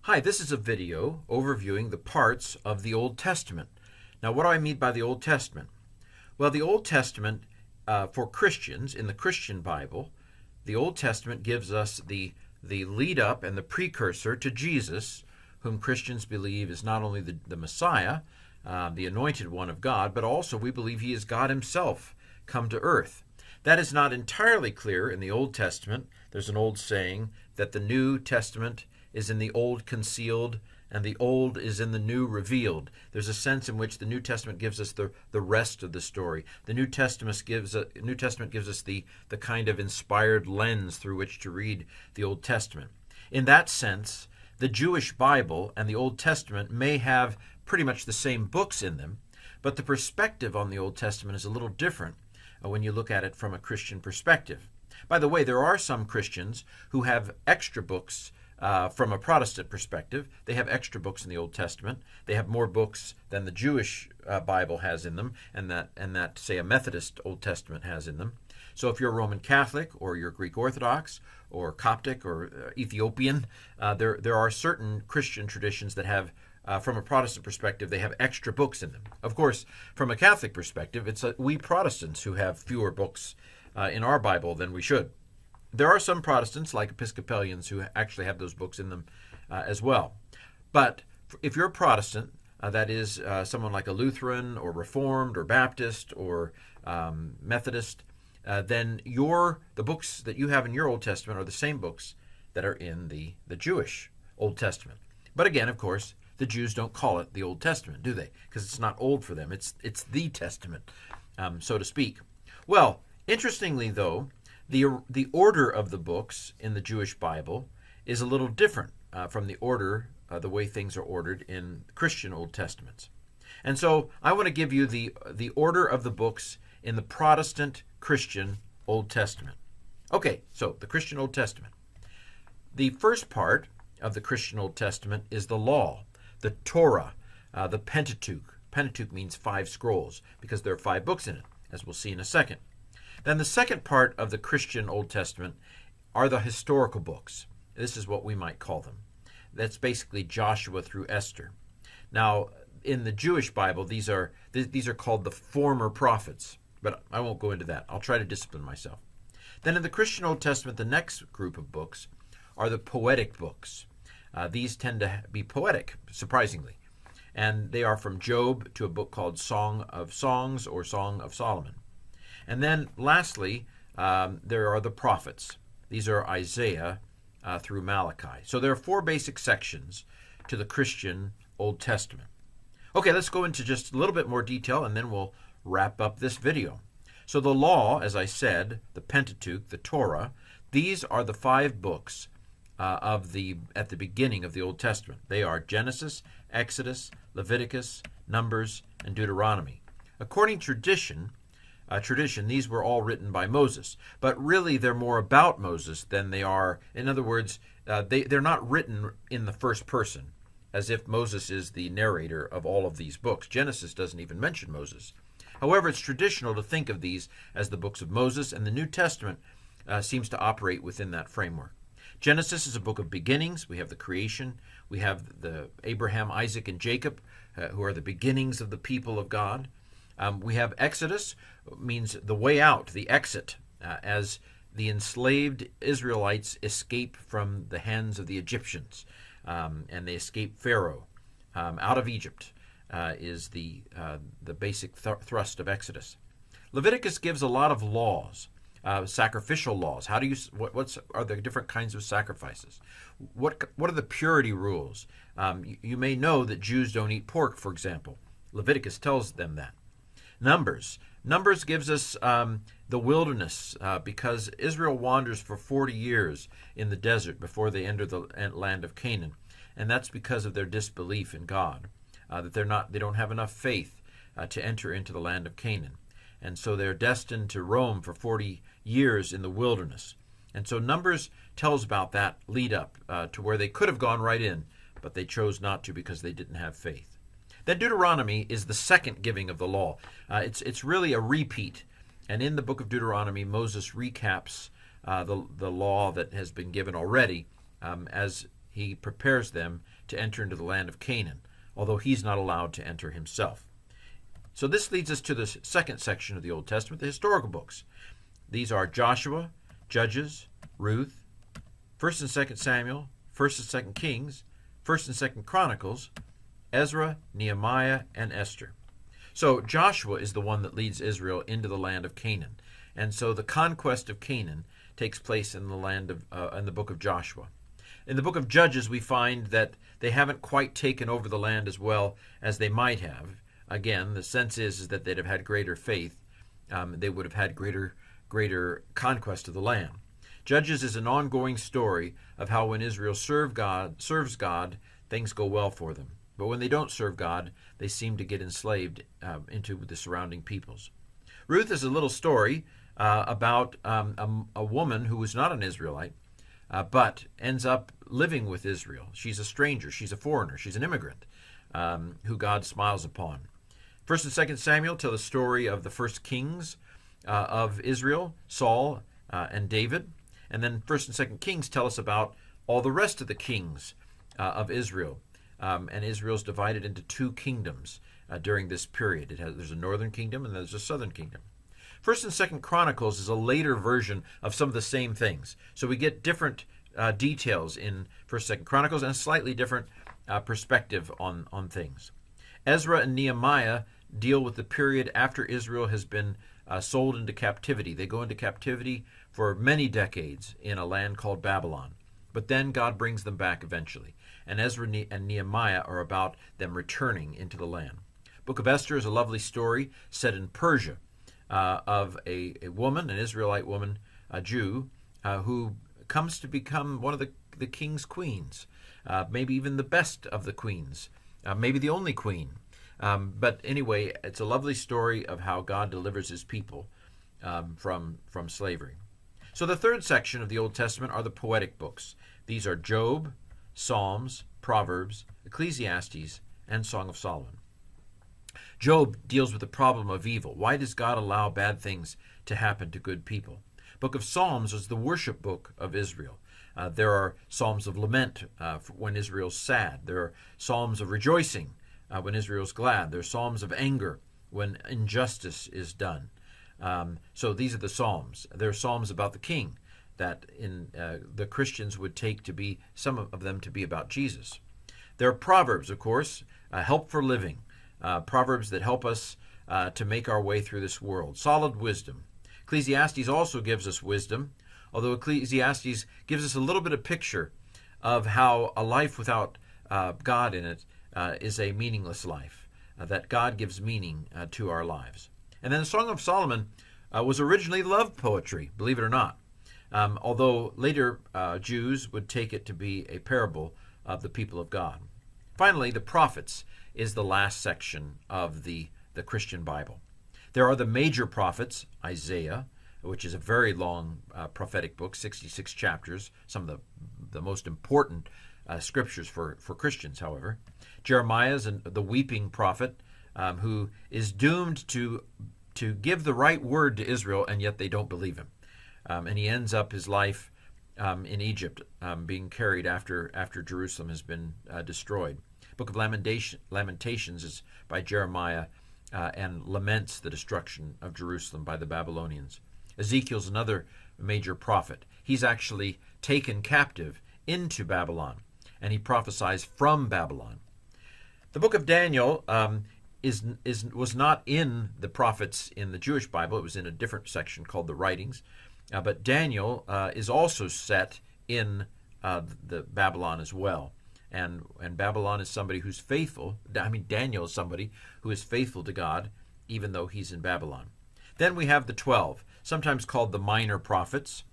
Hi, this is a video overviewing the parts of the Old Testament. Now, what do I mean by the Old Testament? Well, the Old Testament, for Christians, in the Christian Bible, the Old Testament gives us the lead up and the precursor to Jesus, whom Christians believe is not only the Messiah, the anointed one of God, but also we believe he is God himself come to earth. That is not entirely clear in the Old Testament. There's an old saying that the New Testament is in the Old concealed and the Old is in the New revealed. There's a sense in which the New Testament gives us the rest of the story. The New Testament gives us the kind of inspired lens through which to read the Old Testament. In that sense, the Jewish Bible and the Old Testament may have pretty much the same books in them, but the perspective on the Old Testament is a little different when you look at it from a Christian perspective. By the way, there are some Christians who have extra books from a Protestant perspective. They have extra books in the Old Testament. They have more books than the Jewish Bible has in them, and that say a Methodist Old Testament has in them. So if you're a Roman Catholic or you're Greek Orthodox or Coptic or Ethiopian, there are certain Christian traditions that have, from a Protestant perspective, they have extra books in them. Of course, from a Catholic perspective, it's we Protestants who have fewer books in our Bible than we should. There are some Protestants, like Episcopalians, who actually have those books in them as well. But if you're a Protestant, that is someone like a Lutheran or Reformed or Baptist or Methodist, then the books that you have in your Old Testament are the same books that are in the Jewish Old Testament. But again, of course, the Jews don't call it the Old Testament, do they? Because it's not old for them. It's the Testament, so to speak. Well, interestingly, though, the order of the books in the Jewish Bible is a little different from the order, the way things are ordered in Christian Old Testaments. And so I want to give you the order of the books in the Protestant Christian Old Testament. Okay, so the Christian Old Testament. The first part of the Christian Old Testament is the law, the Torah, the Pentateuch. Pentateuch means 5 scrolls because there are 5 books in it, as we'll see in a second. Then the second part of the Christian Old Testament are the historical books. This is what we might call them. That's basically Joshua through Esther. Now, in the Jewish Bible, these are called the former prophets, but I won't go into that. I'll try to discipline myself. Then in the Christian Old Testament, the next group of books are the poetic books. These tend to be poetic, surprisingly, and they are from Job to a book called Song of Songs or Song of Solomon. And then lastly, there are the prophets. These are Isaiah through Malachi. So there are 4 basic sections to the Christian Old Testament. Okay, let's go into just a little bit more detail and then we'll wrap up this video. So the law, as I said, the Pentateuch, the Torah, these are the 5 books at the beginning of the Old Testament. They are Genesis, Exodus, Leviticus, Numbers, and Deuteronomy. According to tradition, these were all written by Moses, but really they're more about Moses than they are. In other words, they're not written in the first person, as if Moses is the narrator of all of these books. Genesis doesn't even mention Moses. However, it's traditional to think of these as the books of Moses, and the New Testament seems to operate within that framework. Genesis is a book of beginnings. We have the creation. We have the Abraham, Isaac, and Jacob, who are the beginnings of the people of God. We have Exodus, means the way out, the exit, as the enslaved Israelites escape from the hands of the Egyptians, and they escape Pharaoh out of Egypt, is the basic thrust of Exodus. Leviticus gives a lot of laws, sacrificial laws. How do what are the different kinds of sacrifices? What are the purity rules? You may know that Jews don't eat pork, for example. Leviticus tells them that. Numbers gives us the wilderness because Israel wanders for 40 years in the desert before they enter the land of Canaan, and that's because of their disbelief in God, that they don't have enough faith to enter into the land of Canaan, and so they're destined to roam for 40 years in the wilderness. And so Numbers tells about that lead up to where they could have gone right in, but they chose not to because they didn't have faith. Then Deuteronomy is the second giving of the law. It's really a repeat. And in the book of Deuteronomy, Moses recaps the law that has been given already as he prepares them to enter into the land of Canaan, although he's not allowed to enter himself. So this leads us to the second section of the Old Testament, the historical books. These are Joshua, Judges, Ruth, 1st and 2nd Samuel, 1st and 2nd Kings, 1st and 2nd Chronicles, Ezra, Nehemiah, and Esther. So Joshua is the one that leads Israel into the land of Canaan. And so the conquest of Canaan takes place in the land of in the book of Joshua. In the book of Judges, we find that they haven't quite taken over the land as well as they might have. Again, the sense is that they'd have had greater faith. They would have had greater conquest of the land. Judges is an ongoing story of how when Israel serves God, things go well for them. But when they don't serve God, they seem to get enslaved into the surrounding peoples. Ruth is a little story about a woman who was not an Israelite, but ends up living with Israel. She's a stranger. She's a foreigner. She's an immigrant who God smiles upon. 1st and 2nd Samuel tell the story of the first kings of Israel, Saul and David. And then 1st and 2nd Kings tell us about all the rest of the kings of Israel. And Israel's divided into two kingdoms during this period. There's a northern kingdom and there's a southern kingdom. 1st and 2nd Chronicles is a later version of some of the same things. So we get different details in 1st, 2nd Chronicles and a slightly different perspective on things. Ezra and Nehemiah deal with the period after Israel has been sold into captivity. They go into captivity for many decades in a land called Babylon. But then God brings them back eventually. And Ezra and Nehemiah are about them returning into the land. Book of Esther is a lovely story set in Persia of a woman, an Israelite woman, a Jew, who comes to become one of the king's queens, maybe even the best of the queens, maybe the only queen. But anyway, it's a lovely story of how God delivers his people from slavery. So the third section of the Old Testament are the poetic books. These are Job, Psalms, Proverbs, Ecclesiastes, and Song of Solomon. Job deals with the problem of evil. Why does God allow bad things to happen to good people? Book of Psalms is the worship book of Israel. There are psalms of lament when Israel's sad. There are psalms of rejoicing when Israel's glad. There are psalms of anger when injustice is done. So these are the psalms. There are psalms about the king that the Christians would take to be, some of them to be about Jesus. There are proverbs, of course, help for living. Proverbs that help us to make our way through this world. Solid wisdom. Ecclesiastes also gives us wisdom, although Ecclesiastes gives us a little bit of picture of how a life without God in it is a meaningless life, that God gives meaning to our lives. And then the Song of Solomon was originally love poetry, believe it or not, although later Jews would take it to be a parable of the people of God. Finally, the prophets is the last section of the Christian Bible. There are the major prophets, Isaiah, which is a very long prophetic book, 66 chapters, some of the most important scriptures for Christians, however. Jeremiah is the weeping prophet who is doomed to give the right word to Israel, and yet they don't believe him. And he ends up his life in Egypt, being carried after Jerusalem has been destroyed. Book of Lamentations is by Jeremiah and laments the destruction of Jerusalem by the Babylonians. Ezekiel's another major prophet. He's actually taken captive into Babylon, and he prophesies from Babylon. The book of Daniel was not in the prophets in the Jewish Bible. It was in a different section called the Writings. But Daniel is also set in the Babylon as well. And Babylon is somebody who's faithful. Daniel is somebody who is faithful to God, even though he's in Babylon. Then we have the 12, sometimes called the minor prophets.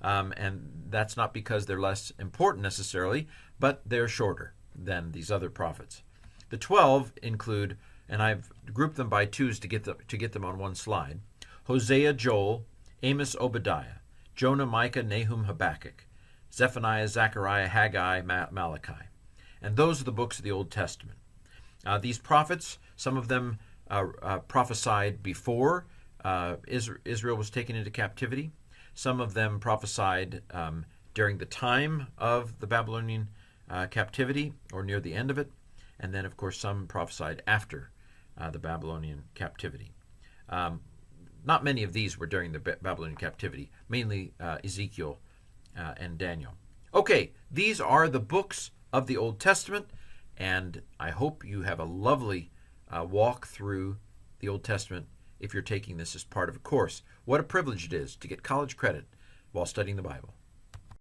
And that's not because they're less important necessarily, but they're shorter than these other prophets. The 12 include, and I've grouped them by twos to get them on one slide, Hosea, Joel, Amos, Obadiah, Jonah, Micah, Nahum, Habakkuk, Zephaniah, Zechariah, Haggai, Malachi. And those are the books of the Old Testament. These prophets, some of them prophesied before Israel was taken into captivity. Some of them prophesied during the time of the Babylonian captivity or near the end of it, and then, of course, some prophesied after the Babylonian captivity. Not many of these were during the Babylonian captivity, mainly Ezekiel and Daniel. Okay, these are the books of the Old Testament, and I hope you have a lovely walk through the Old Testament if you're taking this as part of a course. What a privilege it is to get college credit while studying the Bible.